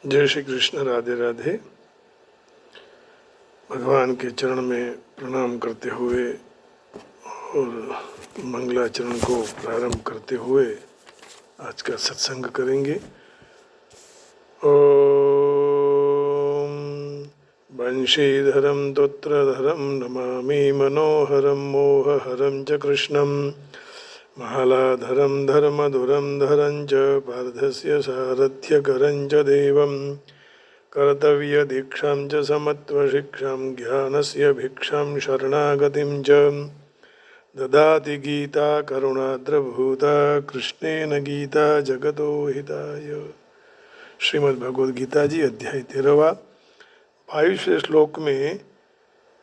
जय श्री कृष्ण। राधे राधे। भगवान के चरण में प्रणाम करते हुए और मंगलाचरण को प्रारंभ करते हुए आज का सत्संग करेंगे। ओम वंशीधरं तोत्रधरं नमामि मनोहरं मोहहरं च कृष्णं महालाधरं धर्मधुरं धरं च पार्थस्य सारथ्यकरं च देवं कर्तव्यदीक्षां च समत्वशिक्षां ज्ञानस्य भिक्षां शरणागतिं च ददाति गीता करुणाद्रभूता कृष्णेन गीता जगतो हिताय। श्रीमद् भगवद गीता जी अध्याय 13 22वें श्लोक में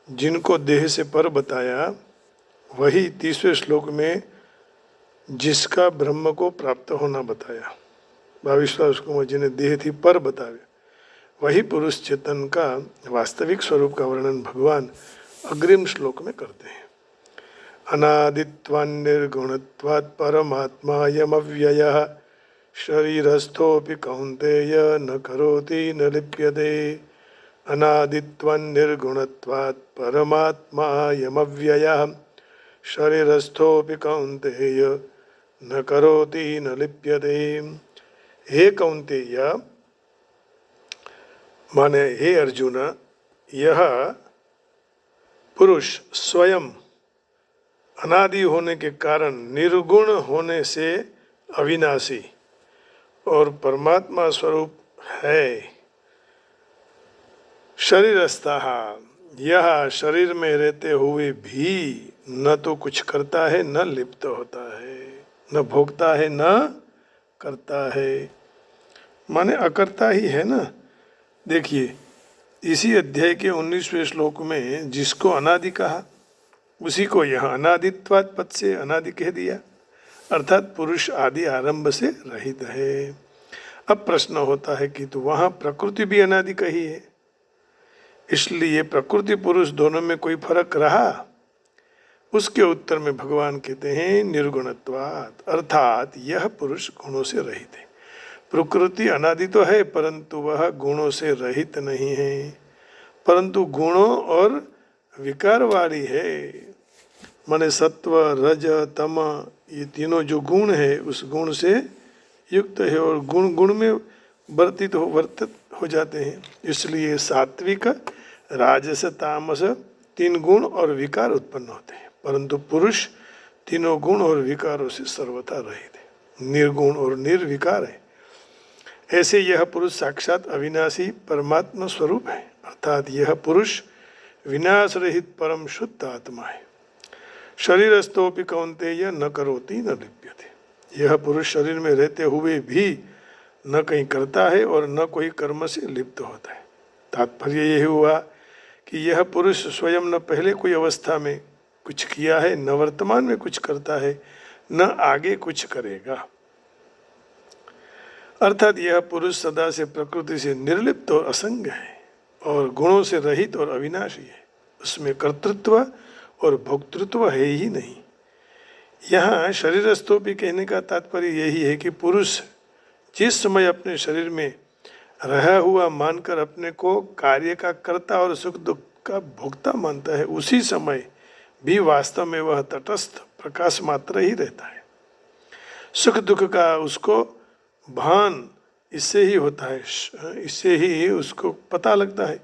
जिनको देह से पर बताया, वही 30वें श्लोक में जिसका ब्रह्म को प्राप्त होना बताया। 22वें श्लोक में जिन्हें देह थी पर बतावे, वही पुरुष चेतन का वास्तविक स्वरूप का वर्णन भगवान अग्रिम श्लोक में करते हैं। अनादित्वान्निर्गुणत्वात् परमात्मायमव्ययः शरीरस्थोऽपि कौन्तेय न करोति न लिप्यते। अनादित्वान्निर्गुणत्वात् परमात्मायमव्ययः शरीरस्थोऽपि कौन्तेय न करोति न लिप्यते। हे कौन्तेय, माने हे अर्जुन, यह पुरुष स्वयं अनादि होने के कारण निर्गुण होने से अविनाशी और परमात्मा स्वरूप है। शरीरस्थः, यह शरीर में रहते हुए भी न तो कुछ करता है न लिप्त होता है, न भोगता है न करता है, माने अकर्ता ही है ना। देखिए, इसी अध्याय के 19वें श्लोक में जिसको अनादि कहा, उसी को यहाँ अनादित्वात् पद से अनादि कह दिया, अर्थात पुरुष आदि आरंभ से रहित है। अब प्रश्न होता है कि तो वहाँ प्रकृति भी अनादि कही है, इसलिए प्रकृति पुरुष दोनों में कोई फर्क रहा? उसके उत्तर में भगवान कहते हैं निर्गुणत्वात्, अर्थात यह पुरुष गुणों से रहित है। प्रकृति अनादि तो है, परंतु वह गुणों से रहित नहीं है, परंतु गुणों और विकार वाली है। माने सत्व रज तम, ये तीनों जो गुण है उस गुण से युक्त है और गुण गुण में वर्तित हो जाते हैं। इसलिए सात्विक राजस तामस 3 गुण और विकार उत्पन्न होते हैं, परंतु पुरुष तीनों गुण और विकारों से सर्वथा रहित है, निर्गुण और निर्विकार है। ऐसे यह पुरुष साक्षात अविनाशी परमात्मा स्वरूप है, अर्थात यह पुरुष विनाश रहित परम शुद्ध आत्मा है। शरीरस्थोपि कौन्तेय न करोति न लिप्यते, यह पुरुष शरीर में रहते हुए भी न कहीं करता है और न कोई कर्म से लिप्त होता है। तात्पर्य यही हुआ कि यह पुरुष स्वयं न पहले कोई अवस्था में कुछ किया है, न वर्तमान में कुछ करता है, न आगे कुछ करेगा। अर्थात यह पुरुष सदा से प्रकृति से निर्लिप्त और असंग है और गुणों से रहित और अविनाशी है। उसमें कर्तृत्व और भोक्तृत्व है ही नहीं। यहाँ शरीरस्थोपि कहने का तात्पर्य यही है कि पुरुष जिस समय अपने शरीर में रहा हुआ मानकर अपने को कार्य का कर्ता और सुख दुख का भोक्ता मानता है, उसी समय भी वास्तव में वह तटस्थ प्रकाश मात्र ही रहता है। सुख दुख का उसको भान इससे ही होता है, इससे ही उसको पता लगता है,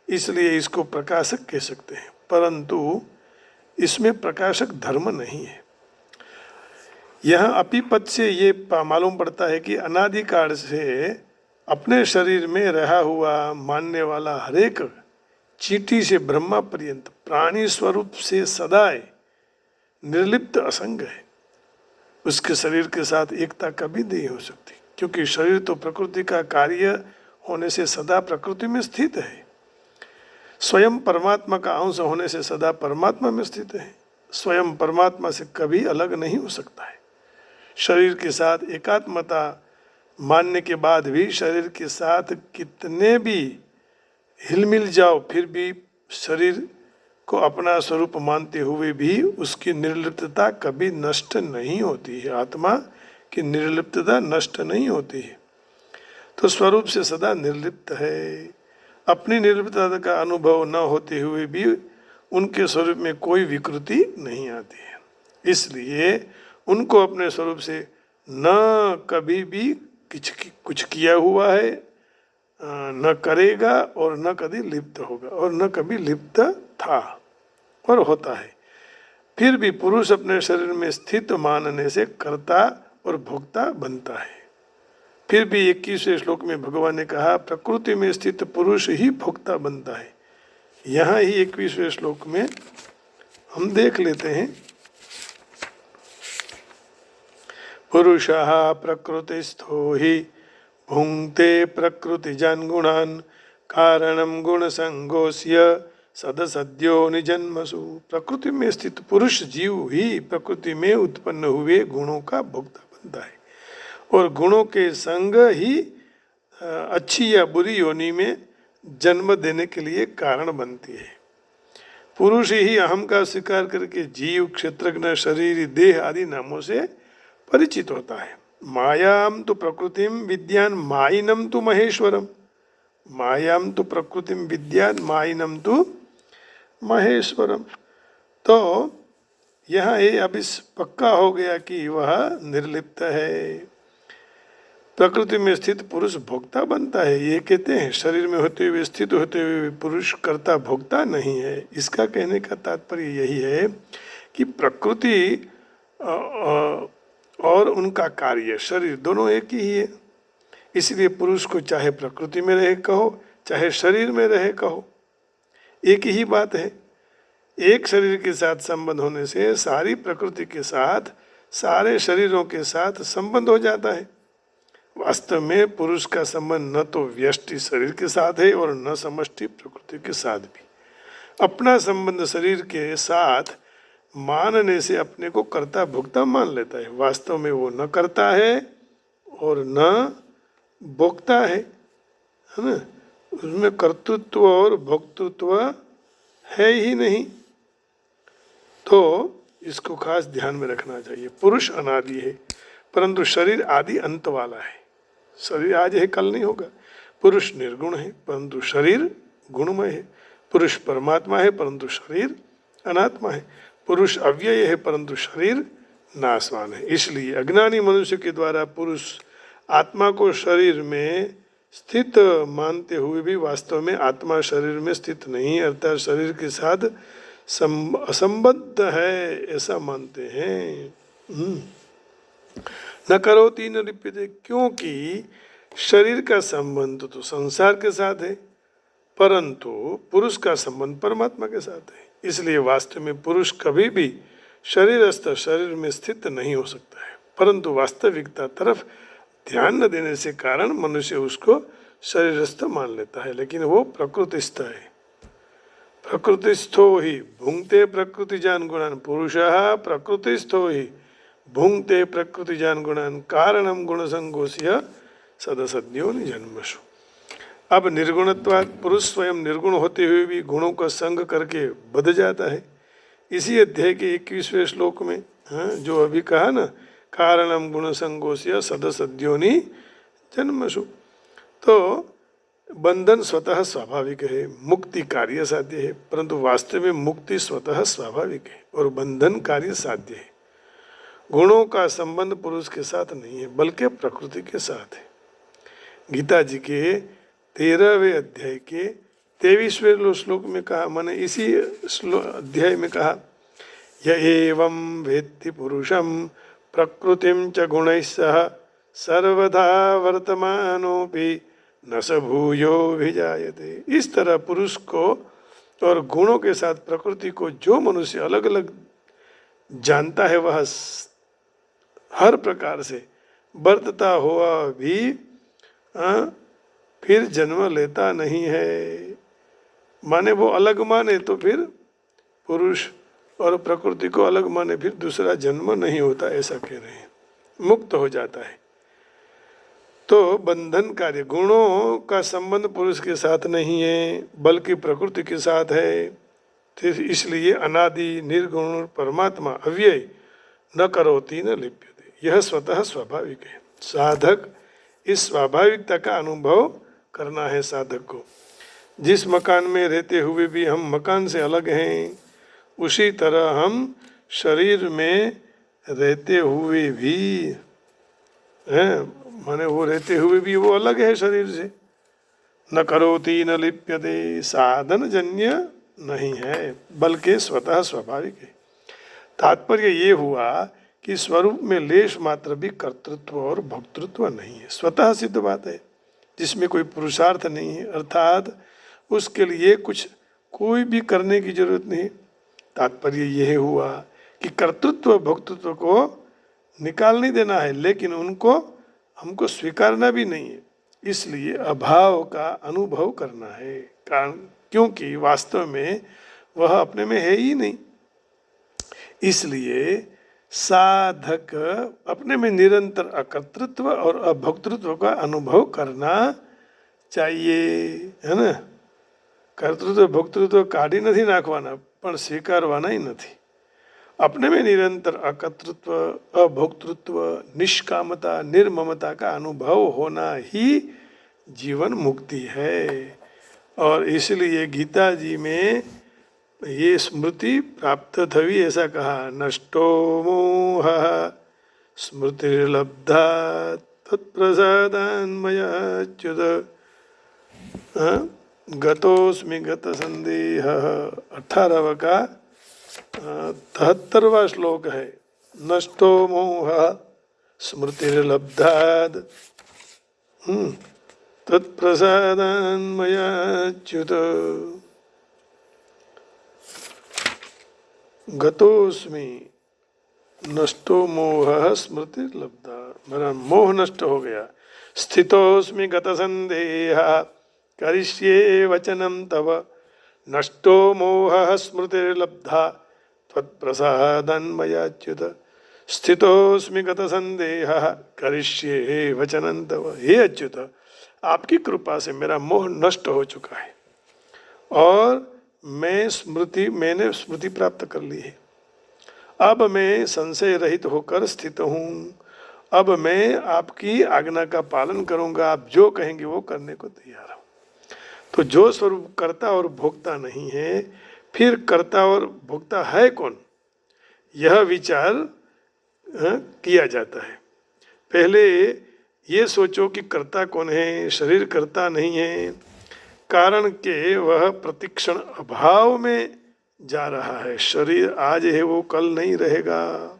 इसलिए इसको प्रकाशक कह सकते हैं, परंतु इसमें प्रकाशक धर्म नहीं है। यहाँ अपिपद से ये मालूम पड़ता है कि अनादिकाल से अपने शरीर में रहा हुआ मानने वाला हरेक चींटी से ब्रह्मा पर्यंत प्राणी स्वरूप से सदाए निर्लिप्त असंग है। उसके शरीर के साथ एकता कभी नहीं हो सकती, क्योंकि शरीर तो प्रकृति का कार्य होने से सदा प्रकृति में स्थित है, स्वयं परमात्मा का अंश होने से सदा परमात्मा में स्थित है, स्वयं परमात्मा से कभी अलग नहीं हो सकता है। शरीर के साथ एकात्मता मानने के बाद भी शरीर के साथ कितने भी हिलमिल जाओ, फिर भी शरीर को अपना स्वरूप मानते हुए भी उसकी निर्लिप्तता कभी नष्ट नहीं होती है। आत्मा की निर्लिप्तता नष्ट नहीं होती है। तो स्वरूप से सदा निर्लिप्त है। अपनी निर्लिप्तता का अनुभव न होते हुए भी उनके स्वरूप में कोई विकृति नहीं आती है, इसलिए उनको अपने स्वरूप से न कभी भी कुछ किया हुआ है, न करेगा और न कभी लिप्त होगा और न कभी लिप्त था और होता है। फिर भी पुरुष अपने शरीर में स्थित मानने से कर्ता और भोक्ता बनता है। फिर भी 21वें श्लोक में भगवान ने कहा प्रकृति में स्थित पुरुष ही भोक्ता बनता है। यहाँ ही 21वें श्लोक में हम देख लेते हैं, पुरुषः प्रकृतिस्थो हि भुंक्ते प्रकृतिजान् गुणान् कारणं गुणसंगोस्य सदसद्यो निजन्मसु। प्रकृति में स्थित पुरुष जीव ही प्रकृति में उत्पन्न हुए गुणों का भोक्ता बनता है और गुणों के संग ही अच्छी या बुरी योनि में जन्म देने के लिए कारण बनती है। पुरुष ही अहम का स्वीकार करके जीव, क्षेत्रज्ञ, शरीर, देह आदि नामों से परिचित होता है। मायाम तो प्रकृतिम विद्यान माइनम तो महेश्वरम। मायाम तो प्रकृतिम विद्यान माइनम तो महेश्वरम। तो यहाँ ये अब इस पक्का हो गया कि वह निर्लिप्त है। प्रकृति में स्थित पुरुष भोक्ता बनता है, ये कहते हैं। शरीर में होते हुए, स्थित होते हुए पुरुष कर्ता भोक्ता नहीं है। इसका कहने का तात्पर्य यही है कि प्रकृति और उनका कार्य, शरीर, दोनों एक ही है। इसलिए पुरुष को चाहे प्रकृति में रहे कहो, चाहे शरीर में रहे कहो, एक ही बात है। एक शरीर के साथ संबंध होने से सारी प्रकृति के साथ, सारे शरीरों के साथ संबंध हो जाता है। वास्तव में पुरुष का संबंध न तो व्यष्टि शरीर के साथ है और न समष्टि प्रकृति के साथ भी। अपना संबंध शरीर के साथ मानने से अपने को कर्ता भोक्ता मान लेता है। वास्तव में वो न करता है और न भोक्ता है ना। उसमें कर्तृत्व और भोक्तृत्व है ही नहीं। तो इसको खास ध्यान में रखना चाहिए। पुरुष अनादि है परंतु शरीर आदि अंत वाला है। शरीर आज है कल नहीं होगा। पुरुष निर्गुण है परंतु शरीर गुणमय है। पुरुष परमात्मा है परंतु शरीर अनात्मा है। पुरुष अव्यय है परंतु शरीर नाशवान है। इसलिए अज्ञानी मनुष्य के द्वारा पुरुष आत्मा को शरीर में स्थित मानते हुए भी वास्तव में आत्मा शरीर में स्थित नहीं, अर्थात शरीर के साथ असंबद्ध है, ऐसा मानते हैं। न करोति न लिप्यते, क्योंकि शरीर का संबंध तो संसार के साथ है परंतु पुरुष का संबंध परमात्मा के साथ है। इसलिए वास्तव में पुरुष कभी भी शरीरस्थ शरीर में स्थित नहीं हो सकता है, परंतु वास्तविकता तरफ ध्यान न देने से कारण मनुष्य उसको शरीरस्थ मान लेता है, लेकिन वो प्रकृतिस्थ है। प्रकृतिस्थो ही भुंक्ते प्रकृतिजान् गुणान्। पुरुषः प्रकृतिस्थो ही भुंक्ते प्रकृतिजान् गुणान् कारणं गुणसंगोस्य सदसद्यो निजन्मसु। अब निर्गुणत्वात् पुरुष स्वयं निर्गुण होते हुए भी गुणों का संग करके बध जाता है। इसी अध्याय के 21वें श्लोक में जो अभी कहा ना, कारणम गुणसंगोस्य सदसद्योनि जन्मसु। तो बंधन स्वतः स्वाभाविक है, मुक्ति कार्य साध्य है, परंतु वास्तव में मुक्ति स्वतः स्वाभाविक है और बंधन कार्य साध्य है। गुणों का संबंध पुरुष के साथ नहीं है बल्कि प्रकृति के साथ है। गीता जी के 13वें अध्याय के 23वें श्लोक में कहा, मैंने इसी अध्याय में कहा, य एवं वेत्ति पुरुषं प्रकृतिं च गुणैः सह सर्वदा वर्तमानोऽपि न स भूयो विजायते। इस तरह पुरुष को और गुणों के साथ प्रकृति को जो मनुष्य अलग अलग जानता है वह हर प्रकार से बरतता हुआ भी फिर जन्म लेता नहीं है। माने वो अलग माने तो फिर पुरुष और प्रकृति को अलग माने फिर दूसरा जन्म नहीं होता, ऐसा कह रहे हैं, मुक्त हो जाता है। तो बंधन कार्य, गुणों का संबंध पुरुष के साथ नहीं है बल्कि प्रकृति के साथ है। तो इसलिए अनादि निर्गुण परमात्मा अव्यय न करोति न लिप्यते, यह स्वतः स्वाभाविक है। साधक इस स्वाभाविकता का अनुभव करना है साधक को। जिस मकान में रहते हुए भी हम मकान से अलग हैं, उसी तरह हम शरीर में रहते हुए भी हैं, माने वो रहते हुए भी वो अलग है शरीर से। न करोति न लिप्यते, साधन जन्य नहीं है बल्कि स्वतः स्वाभाविक है। तात्पर्य ये हुआ कि स्वरूप में लेश मात्र भी कर्तृत्व और भोक्तृत्व नहीं है, स्वतः सिद्ध बात है जिसमें कोई पुरुषार्थ नहीं है, अर्थात उसके लिए कुछ कोई भी करने की जरूरत नहीं। तात्पर्य यह हुआ कि कर्तृत्व भोक्तृत्व को निकाल नहीं देना है, लेकिन उनको हमको स्वीकारना भी नहीं है। इसलिए अभाव का अनुभव करना है, कारण क्योंकि वास्तव में वह अपने में है ही नहीं। इसलिए साधक अपने में निरंतर अकर्तृत्व और अभोक्तृत्व का अनुभव करना चाहिए, है ना। कर्तृत्व भोक्तृत्व काढ़ी नहीं नाखवाना, पण स्वीकारवाना ही नहीं। अपने में निरंतर अकर्तृत्व अभोक्तृत्व निष्कामता निर्ममता का अनुभव होना ही जीवन मुक्ति है। और इसलिए गीता जी में ये स्मृति प्राप्त थवी ऐसा कहा, नष्टो मोह स्मृतिर्लब्धा तत्प्रसादान्मयाच्युत गतोस्मि गत संदेह। 18वां का 73वां श्लोक है। नष्टो मोह स्मृतिर्लब्धात् तत्प्रसादान्मयाच्युत गतोस्मि। नष्टो मोह स्मृतिर्लब्धा, मेरा मोह नष्ट हो गया। स्थितोस्मि गत संदेह करिष्ये वचनम तव। नष्टो मोह स्मृतिर्लब्धा त्वत्प्रसादान्मयाच्युत। स्थितोस्मि गत संदेह करिष्ये वचनं तव। हे अच्युत, आपकी कृपा से मेरा मोह नष्ट हो चुका है और मैंने स्मृति प्राप्त कर ली है। अब मैं संशय रहित होकर स्थित हूँ। अब मैं आपकी आज्ञा का पालन करूँगा, आप जो कहेंगे वो करने को तैयार हूँ। तो जो स्वरूप कर्ता और भोक्ता नहीं है, फिर कर्ता और भोक्ता है कौन, यह विचार किया जाता है। पहले ये सोचो कि कर्ता कौन है। शरीर कर्ता नहीं है, कारण के वह प्रतिक्षण अभाव में जा रहा है। शरीर आज है वो कल नहीं रहेगा,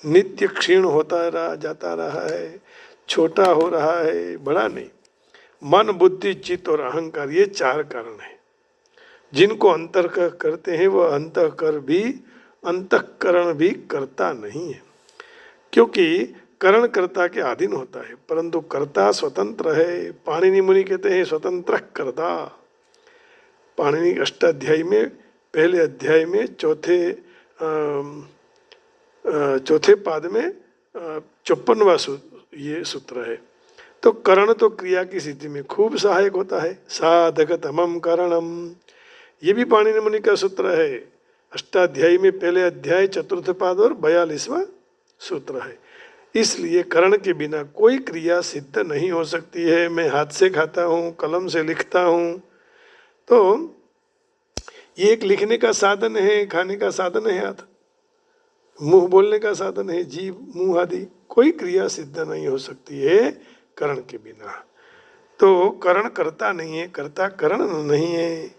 नित्य क्षीण होता जाता रहा है, छोटा हो रहा है, बड़ा नहीं। मन बुद्धि चित्त और अहंकार, ये 4 कारण है जिनको अंतर करते हैं। वह अंतःकरण भी करता नहीं है, क्योंकि करण कर्ता के अधीन होता है, परंतु कर्ता स्वतंत्र है। पाणिनि मुनि कहते हैं स्वतंत्र कर्ता। पाणिनि अष्टाध्यायी में पहले अध्याय में चौथे पाद में 54वां ये सूत्र है। तो करण तो क्रिया की स्थिति में खूब सहायक होता है। साधकतमं करणम, ये भी पाणिनि मुनि का सूत्र है। अष्टाध्यायी में पहले अध्याय 4th पाद और 42वां सूत्र है। इसलिए करण के बिना कोई क्रिया सिद्ध नहीं हो सकती है। मैं हाथ से खाता हूँ, कलम से लिखता हूँ, तो ये एक लिखने का साधन है, खाने का साधन है हाथ, मुंह बोलने का साधन है जीभ मुंह आदि। कोई क्रिया सिद्ध नहीं हो सकती है करण के बिना। तो करण करता नहीं है, कर्ता करण नहीं है।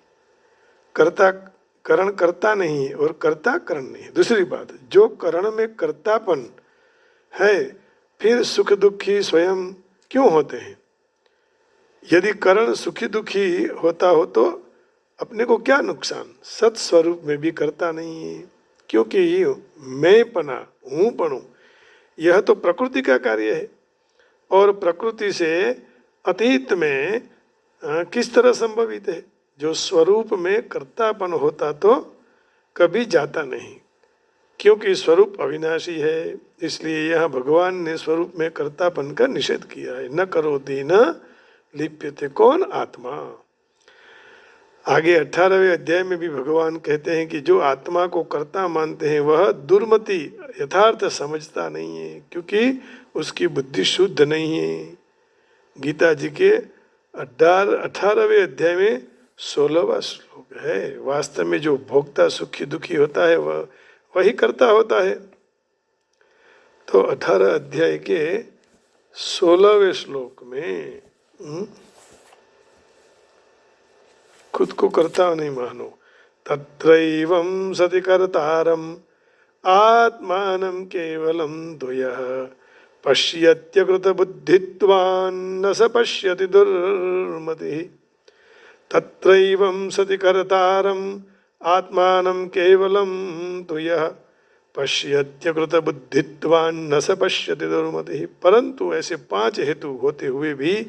कर्ता करण करता नहीं है और कर्ता करण नहीं है। दूसरी बात, जो करण में कर्तापन है फिर सुख दुखी स्वयं क्यों होते हैं। यदि करण सुखी दुखी होता हो तो अपने को क्या नुकसान। सत्स्वरूप में भी करता नहीं है, क्योंकि मैं पना हूँ पणु यह तो प्रकृति का कार्य है, और प्रकृति से अतीत में किस तरह संभवित है। जो स्वरूप में कर्तापन होता तो कभी जाता नहीं, क्योंकि स्वरूप अविनाशी है। इसलिए यह भगवान ने स्वरूप में कर्तापन का निषेध किया है। न करोति न लिप्यते, कौन आत्मा। आगे 18वें अध्याय में भी भगवान कहते हैं कि जो आत्मा को कर्ता मानते हैं वह दुर्मति यथार्थ समझता नहीं है, क्योंकि उसकी बुद्धि शुद्ध नहीं है। गीता जी के 18वें अध्याय में 16वां श्लोक है। वास्तव में जो भोक्ता सुखी दुखी होता है वह वही कर्ता होता है। तो 18 अध्याय के 16वें श्लोक में खुद को कर्ता नहीं मानो। तत्रैवं सति कर्तारम् आत्मानं केवलं द्वयः पश्यत्यकृतबुद्धित्वान् न स पश्यति दुर्मतिः। तत्रैवं सति कर्तारम् आत्मानं केवलं द्वयः पश्यत्यकृतबुद्धित्वान् न स पश्यति दुर्मतिः। परंतु ऐसे 5 हेतु होते हुए भी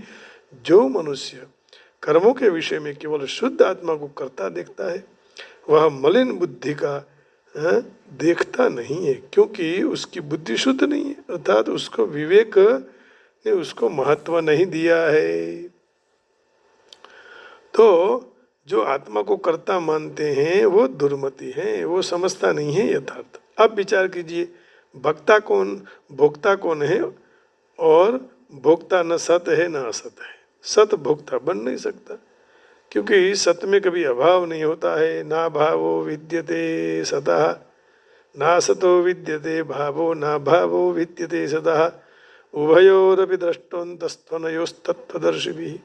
जो मनुष्य कर्मों के विषय में केवल शुद्ध आत्मा को कर्ता देखता है वह मलिन बुद्धि का देखता नहीं है, क्योंकि उसकी बुद्धि शुद्ध नहीं है, अर्थात उसको विवेक ने उसको महत्व नहीं दिया है। तो जो आत्मा को कर्ता मानते हैं वो दुर्मति है, वो समझता नहीं है यथार्थ। अब विचार कीजिए, भक्ता कौन, भोक्ता कौन है? और भोक्ता न सत है न असत है। सत भोक्ता बन नहीं सकता, क्योंकि सत में कभी अभाव नहीं होता है। ना भावो विद्यते सतः ना सतो विद्यते भावो ना भावो विद्यते सतः उभयोरपि दृष्टोन्तस्त्वनयोस्तत्त्वदर्शिभिः।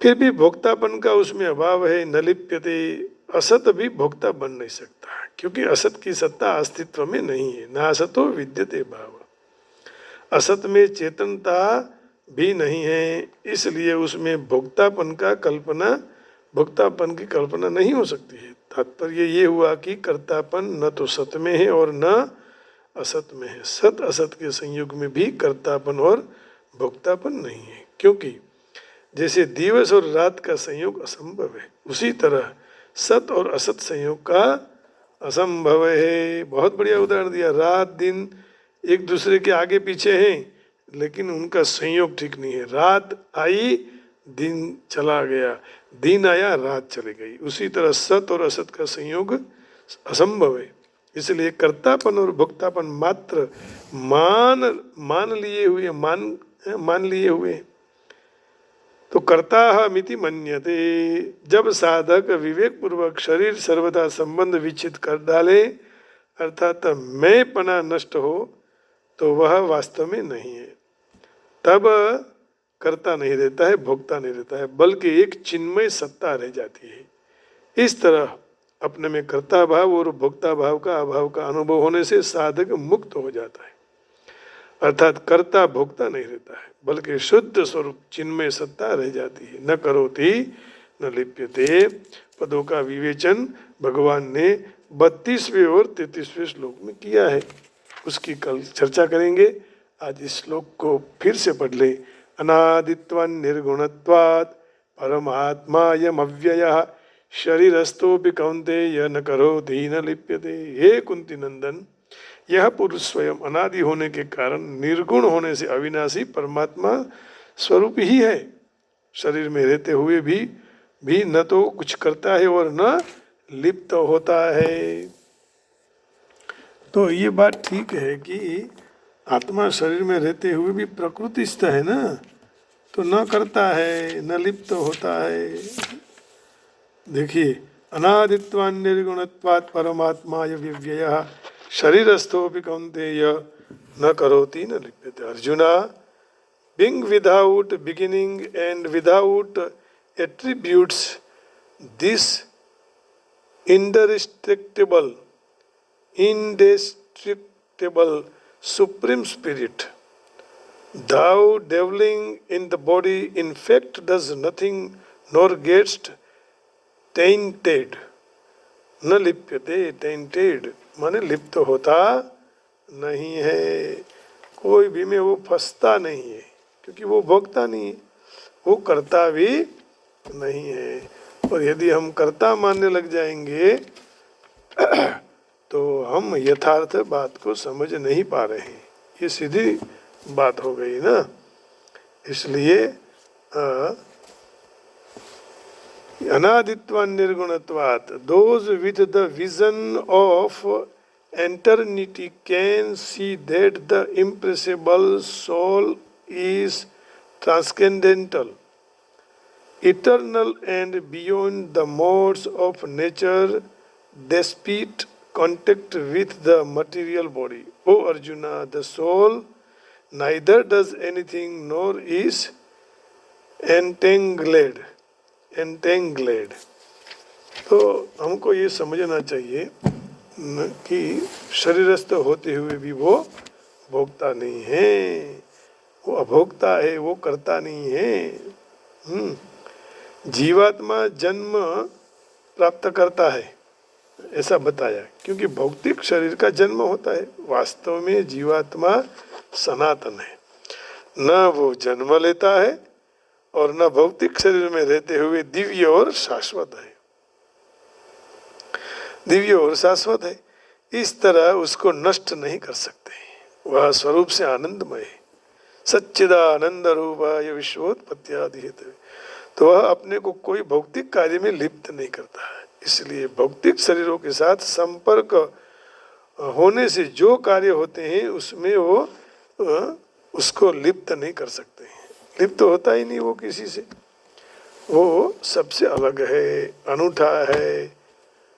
फिर भी भोक्तापन का उसमें अभाव है। न लिप्यते, असत भी भोक्ता बन नहीं सकता, क्योंकि असत की सत्ता अस्तित्व में नहीं है। ना असतो विद्यते भाव, असत में चेतनता भी नहीं है, इसलिए उसमें भोक्तापन की कल्पना नहीं हो सकती है। तात्पर्य ये हुआ कि कर्तापन न तो सत में है और न असत में है। सत असत के संयोग में भी कर्तापन और भोक्तापन नहीं है, क्योंकि जैसे दिवस और रात का संयोग असंभव है, उसी तरह सत और असत संयोग का असंभव है। बहुत बढ़िया उदाहरण दिया। रात दिन एक दूसरे के आगे पीछे हैं, लेकिन उनका संयोग ठीक नहीं है। रात आई दिन चला गया, दिन आया रात चली गई। उसी तरह सत और असत का संयोग असंभव है। इसलिए कर्तापन और भोक्तापन मात्र मान लिए हुए। तो कर्ता मिति मन्यते। जब साधक विवेक पूर्वक शरीर सर्वदा संबंध विच्छित कर डाले, अर्थात मैं पना नष्ट हो, तो वह वास्तव में नहीं है। तब कर्ता नहीं रहता है, भोक्ता नहीं रहता है, बल्कि एक चिन्मय सत्ता रह जाती है। इस तरह अपने में कर्ता भाव और भोक्ता भाव का अभाव का अनुभव होने से साधक मुक्त हो जाता है। अर्थात कर्ता भोक्ता नहीं रहता है, बल्कि शुद्ध स्वरूप चिन्मय सत्ता रह जाती है। न करोति न लिप्यते पदों का विवेचन भगवान ने 32वें और 33वें श्लोक में किया है। उसकी कल चर्चा करेंगे। आज इस श्लोक को फिर से पढ़ ले। अनादित्वान् निर्गुणत्वात् परमात्मायमव्ययः शरीरस्थोऽपि कौन्तेय न करोति न लिप्यते। हे कुंती नंदन, यह पुरुष स्वयं अनादि होने के कारण निर्गुण होने से अविनाशी परमात्मा स्वरूप ही है। शरीर में रहते हुए भी न तो कुछ करता है और न लिप्त होता है। तो ये बात ठीक है कि आत्मा शरीर में रहते हुए भी प्रकृतिस्थ है ना, तो न करता है न लिप्त होता है। देखिए, अनादित्वान् निर्गुणत्वात् परमात्माय व्यव्ययः शरीरस्थोऽपि कौन्तेय न करोति न लिप्यते। Arjuna, being without beginning and without attributes, this indestructible supreme spirit, thou dwelling in the body, in fact does nothing nor gets tainted। न लिप्यते, tainted माने लिप्त होता नहीं है। कोई भी में वो फंसता नहीं है, क्योंकि वो भोगता नहीं है, वो करता भी नहीं है। और यदि हम कर्ता मानने लग जाएंगे तो हम यथार्थ बात को समझ नहीं पा रहे हैं। ये सीधी बात हो गई ना। इसलिए अनादित्वान् निर्गुणत्वात्, those with the vision of eternity can see that the impressible soul is transcendental, eternal and beyond the modes of nature despite contact with the material body. O Arjuna, the soul neither does anything nor is entangled. तो हमको ये समझना चाहिए कि शरीरस्थ होते हुए भी वो भोगता नहीं है, वो अभोक्ता है, वो करता नहीं है। जीवात्मा जन्म प्राप्त करता है ऐसा बताया, क्योंकि भौतिक शरीर का जन्म होता है। वास्तव में जीवात्मा सनातन है, न वो जन्म लेता है और न भौतिक शरीर में रहते हुए दिव्य और शाश्वत है, दिव्य और शाश्वत है। इस तरह उसको नष्ट नहीं कर सकते। वह स्वरूप से आनंदमय है, सच्चिदानंद रूपाय विश्वोत्पत्त्यादि हेतवे। तो वह अपने को कोई भौतिक कार्य में लिप्त नहीं करता है, इसलिए भौतिक शरीरों के साथ संपर्क होने से जो कार्य होते हैं उसमें वो उसको लिप्त नहीं कर सकते हैं। लिप्त होता ही नहीं वो किसी से, वो सबसे अलग है, अनूठा है,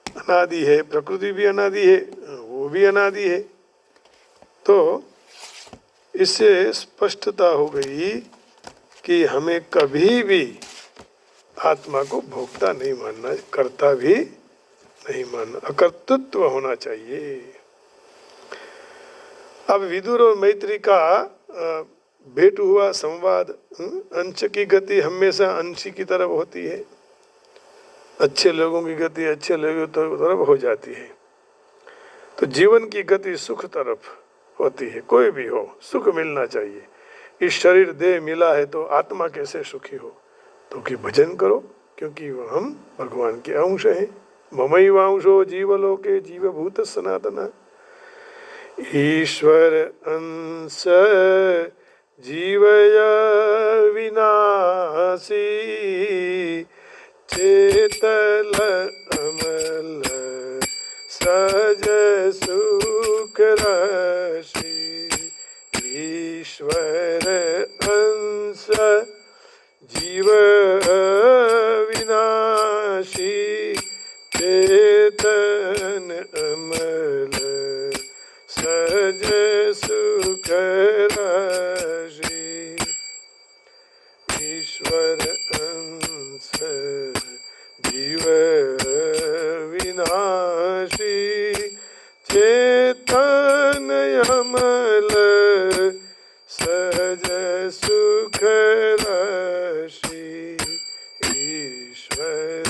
अनादि है। प्रकृति भी अनादि है, वो भी अनादि है। तो इससे स्पष्टता हो गई कि हमें कभी भी आत्मा को भोक्ता नहीं मानना, कर्ता भी नहीं मानना, अकर्तृत्व होना चाहिए। अब विदुर और मैत्री का भेंट हुआ संवाद। अंश की गति हमेशा अंशी की तरफ होती है, अच्छे लोगों की गति अच्छे लोगों की तरफ हो जाती है। तो जीवन की गति सुख तरफ होती है, कोई भी हो सुख मिलना चाहिए। इस शरीर देह मिला है तो आत्मा कैसे सुखी हो, तो कि भजन करो, क्योंकि हम भगवान के अंश हैं। ममैवांशो जीवलोके जीवभूत सनातन। ईश्वर अंश जीवय विनाशी, चेतल अमल सज सुख राशि। ईश्वर अंश जीव विनाशी, चेतन अमल सज सुख राशि। ईश्वर अंश जीव विनाशी, चेतन अमल सज सुख राशि। ईश्वर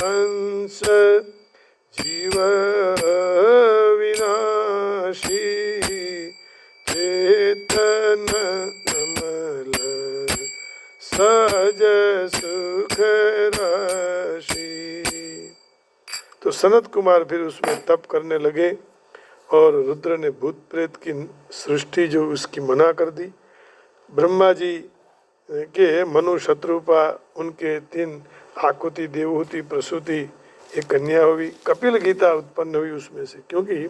अंश जीव विनाशी, चेतन अमल सज सुख राशि। तो सनत कुमार फिर उसमें तप करने लगे और रुद्र ने भूत प्रेत की सृष्टि जो उसकी मना कर दी। ब्रह्मा जी के मनु शत्रुपा, उनके 3 आकुति, देवहूति, प्रसूति, एक कन्या हुई। कपिल गीता उत्पन्न हुई उसमें से, क्योंकि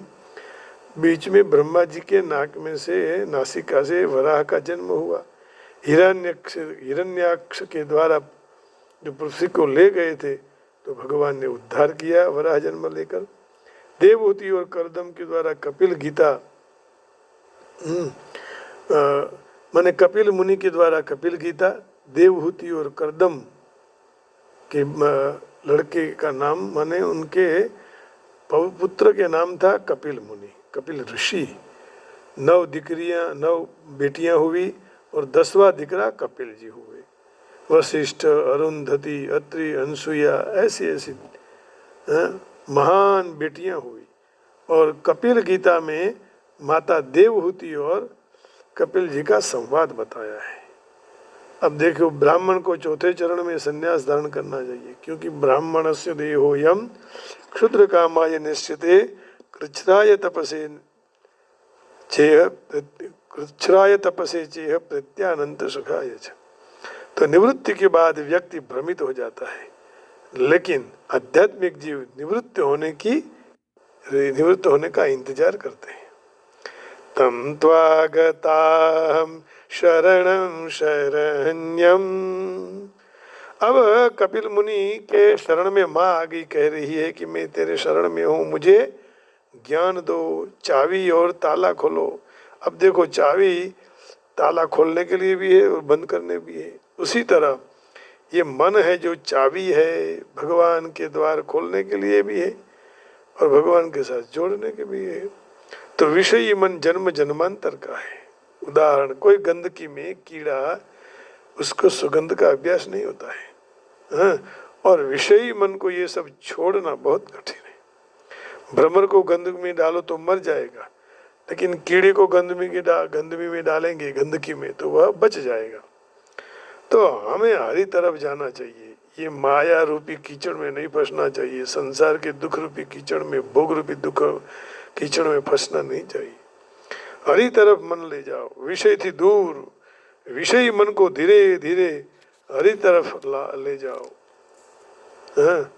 बीच में ब्रह्मा जी के नाक में से, नासिका से वराह का जन्म हुआ। हिरण्याक्ष के द्वारा जो पृथ्वी को ले गए थे, तो भगवान ने उद्धार किया वराह जन्म लेकर। देवहूति और कर्दम के द्वारा कपिल गीता, माने कपिल मुनि के द्वारा कपिल गीता, देवहूति और कर्दम के लड़के का नाम, माने उनके पुत्र के नाम था कपिल मुनि, कपिल ऋषि। 9 दिकरियाँ, 9 बेटियां हुई और 10वां दिकरा कपिल जी हुए। वशिष्ठ, अरुंधति, अत्रि, अनसुया, ऐसी ऐसी महान बेटियां हुई। और कपिल गीता में माता देवहूति और कपिल जी का संवाद बताया है। अब देखो, ब्राह्मण को चौथे चरण में संन्यास धारण करना चाहिए, क्योंकि ब्राह्मणस्य देहोयम क्षुद्र कामाय निश्चिते कृच्छ्राय तपसे चेह प्रत्यानंत सुखाय च। तो निवृत्ति के बाद व्यक्ति भ्रमित हो जाता है, लेकिन आध्यात्मिक जीव निवृत्त होने की निवृत्त होने का इंतजार करते हैं। तम त्वागताहम शरणं शरण्यम। अब कपिल मुनि के शरण में माँ आ गई, कह रही है कि मैं तेरे शरण में हूँ, मुझे ज्ञान दो, चाबी और ताला खोलो। अब देखो, चाबी ताला खोलने के लिए भी है और बंद करने भी है। उसी तरह ये मन है जो चाबी है, भगवान के द्वार खोलने के लिए भी है और भगवान के साथ जोड़ने के भी है। तो विषयी मन जन्म जन्मांतर का है। उदाहरण, कोई गंदगी में कीड़ा, उसको सुगंध का अभ्यास नहीं होता है, हाँ? और विषयी मन को ये सब छोड़ना बहुत कठिन है। भ्रमर को गंदगी में डालो तो मर जाएगा, लेकिन कीड़े को गंदगी में डालेंगे, गंदगी में, तो वह बच जाएगा। तो हमें हरी तरफ जाना चाहिए, ये माया रूपी कीचड़ में नहीं फंसना चाहिए, संसार के दुख रूपी कीचड़ में, भोग रूपी दुख कीचड़ में फंसना नहीं चाहिए। हरी तरफ मन ले जाओ, विषय थी दूर, विषयी मन को धीरे धीरे हरी तरफ ले जाओ, हाँ?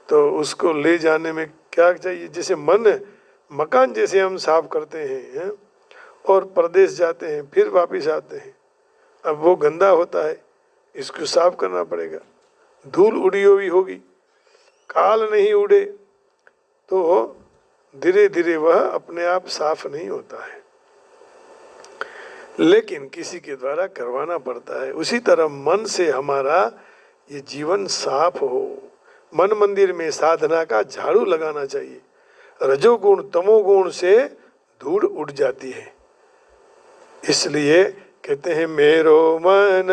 तो उसको ले जाने में क्या चाहिए? जैसे मन, मकान जैसे हम साफ करते हैं, हाँ? और परदेश जाते हैं फिर वापिस आते हैं, अब वो गंदा होता है, इसको साफ करना पड़ेगा। धूल उड़ी हुई होगी, काल नहीं उड़े तो धीरे धीरे वह अपने आप साफ नहीं होता है, लेकिन किसी के द्वारा करवाना पड़ता है। उसी तरह मन से हमारा ये जीवन साफ हो। मन मंदिर में साधना का झाड़ू लगाना चाहिए। रजोगुण तमोगुण से धूल उड़ जाती है। इसलिए कहते हैं, मेरो मन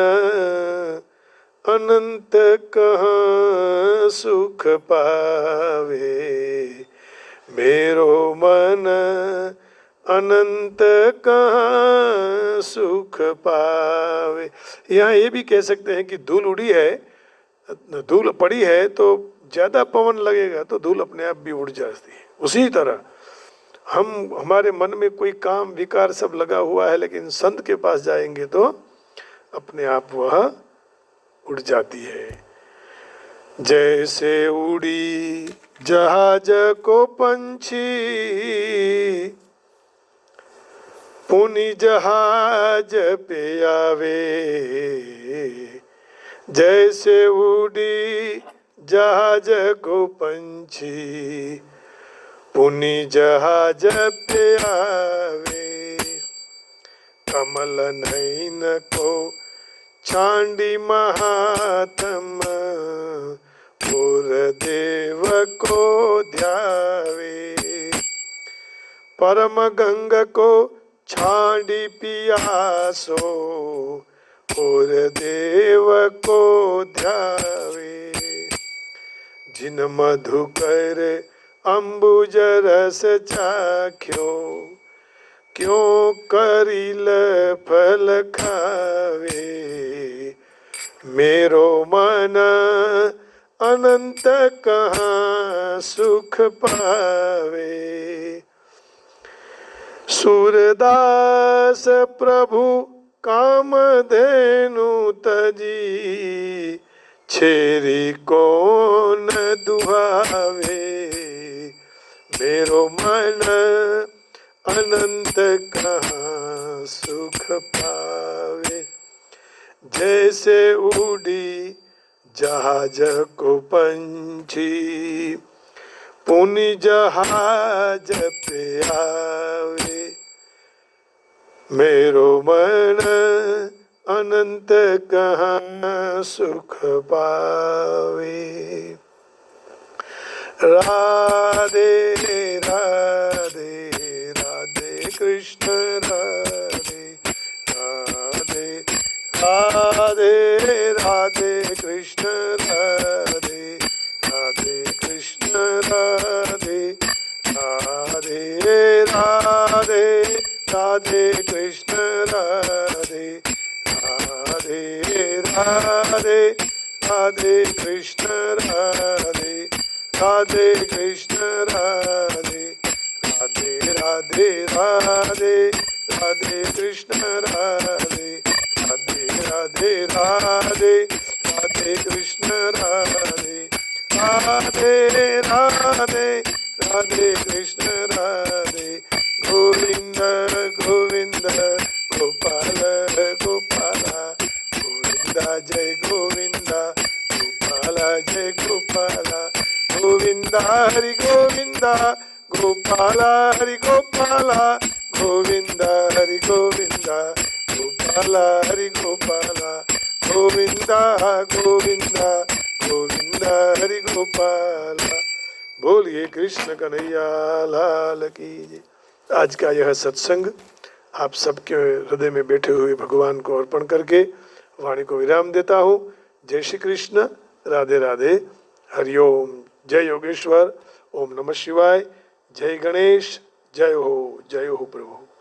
अनंत कहाँ सुख पावे, मेरो मन अनंत कहाँ सुख पावे। यहाँ ये भी कह सकते हैं कि धूल उड़ी है, धूल पड़ी है तो ज़्यादा पवन लगेगा तो धूल अपने आप भी उड़ जाती है। उसी तरह हमारे मन में कोई काम विकार सब लगा हुआ है, लेकिन संत के पास जाएंगे तो अपने आप वह उड़ जाती है। जैसे उड़ी जहाज को पंछी, पुनि जहाज पे आवे, जैसे उड़ी जहाज को पंछी, पुनि जहाज पे आवे। कमल नयन को छांडी महात्मा, और देव को ध्यावे। परम गंग को छांडी पियासो, और देव को ध्यावे। जिन मधुकर अम्बुज रस चाख्यो, क्यों करिल फल खावे। मेरो मन अनंत कहाँ सुख पावे। सूरदास प्रभु कामधेनु तजी, छेरी कौन दुहावे। मेरो मन अनंत कहाँ सुख पावे। जैसे उड़ी जहाज को पंछी, पुनि जहाज पे आवे। मेरो मन अनंत कहाँ सुख पावे। राधे राधे राधे कृष्ण राधे राधे राधे राधे कृष्ण राधे राधे कृष्ण राधे राधे राधे राधे कृष्ण राधे राधे राधे राधे कृष्ण राधे राधे कृष्ण राधे राधे राधे राधे राधे कृष्ण राधे राधे राधे राधे राधे कृष्ण राधे राधे राधे राधे कृष्ण राधे, गोविंद गोविंद गोपाल गोपाला, गोविंदा जय गोविंदा गोपाला जय गोपाला, गोविंदा हरि गोविंदा गोपाला हरि गोपाला, गोविंदा हरि गोविंदा गोपाला हरि गोपाला, गोविंदा गोविंदा गोविंदा हरि गोपाला। बोलिए कृष्ण कन्हैया लाल की जय। आज का यह सत्संग आप सबके हृदय में बैठे हुए भगवान को अर्पण करके वाणी को विराम देता हूँ। जय श्री कृष्ण, राधे राधे, हरिओम, जय योगेश्वर, ओम नमः शिवाय, जय गणेश, जय हो प्रभु।